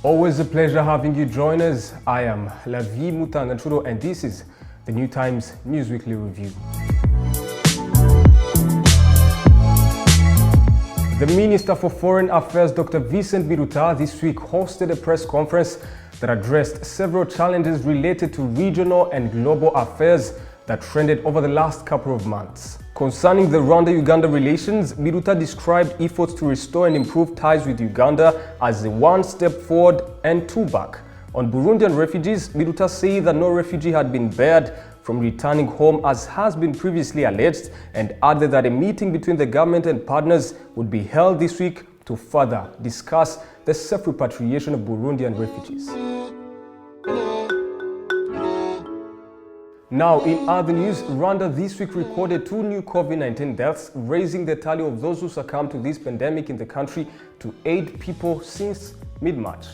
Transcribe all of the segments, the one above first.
Always a pleasure having you join us. I am Lavi Mutanga and this is the New Times News Weekly Review. The Minister for Foreign Affairs, Dr. Vincent Biruta, this week hosted a press conference that addressed several challenges related to regional and global affairs that trended over the last couple of months. Concerning the Rwanda-Uganda relations, Biruta described efforts to restore and improve ties with Uganda as a one step forward and two back. On Burundian refugees, Biruta said that no refugee had been barred from returning home as has been previously alleged, and added that a meeting between the government and partners would be held this week to further discuss the safe repatriation of Burundian refugees. Now, in other news, Rwanda this week recorded 2 new COVID-19 deaths, raising the tally of those who succumbed to this pandemic in the country to 8 people since mid-March.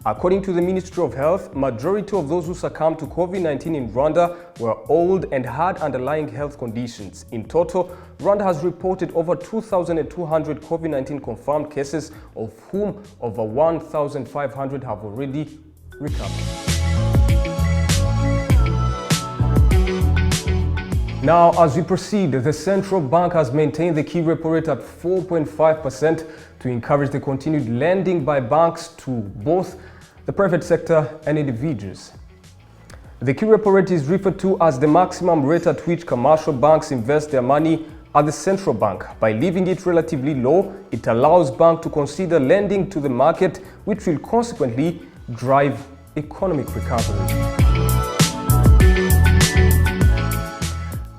According to the Ministry of Health, majority of those who succumbed to COVID-19 in Rwanda were old and had underlying health conditions. In total, Rwanda has reported over 2,200 COVID-19 confirmed cases, of whom over 1,500 have already recovered. Now, as we proceed, the central bank has maintained the key repo rate at 4.5% to encourage the continued lending by banks to both the private sector and individuals. The key repo rate is referred to as the maximum rate at which commercial banks invest their money at the central bank. By leaving it relatively low, it allows banks to consider lending to the market, which will consequently drive economic recovery.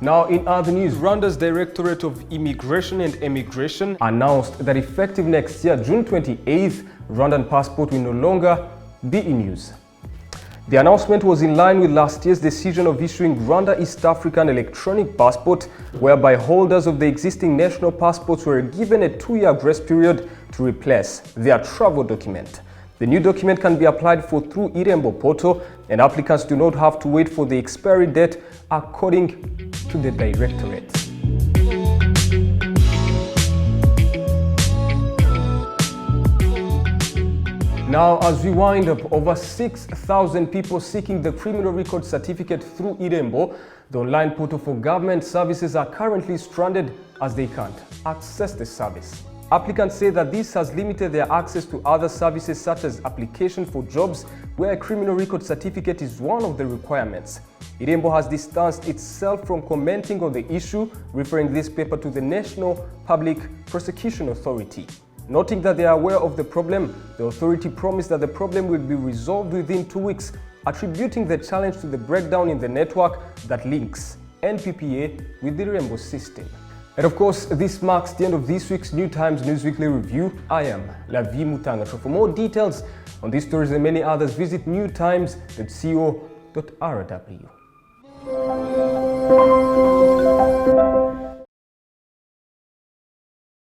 Now, in other news, Rwanda's Directorate of Immigration and Emigration announced that effective next year, June 28th, Rwandan passport will no longer be in use. The announcement was in line with last year's decision of issuing Rwanda East African electronic passport, whereby holders of the existing national passports were given a 2-year grace period to replace their travel document. The new document can be applied for through Irembo portal, and applicants do not have to wait for the expiry date, according to the Directorate. Now, as we wind up, over 6,000 people seeking the criminal record certificate through Irembo, the online portal for government services, are currently stranded as they can't access the service. Applicants say that this has limited their access to other services such as application for jobs, where a criminal record certificate is one of the requirements. Irembo has distanced itself from commenting on the issue, referring this paper to the National Public Prosecution Authority. Noting that they are aware of the problem, the authority promised that the problem will be resolved within 2 weeks, attributing the challenge to the breakdown in the network that links NPPA with the Irembo system. And of course, this marks the end of this week's New Times News Weekly Review. I am Lavi Mutanga. For more details on these stories and many others, visit newtimes.co.rw.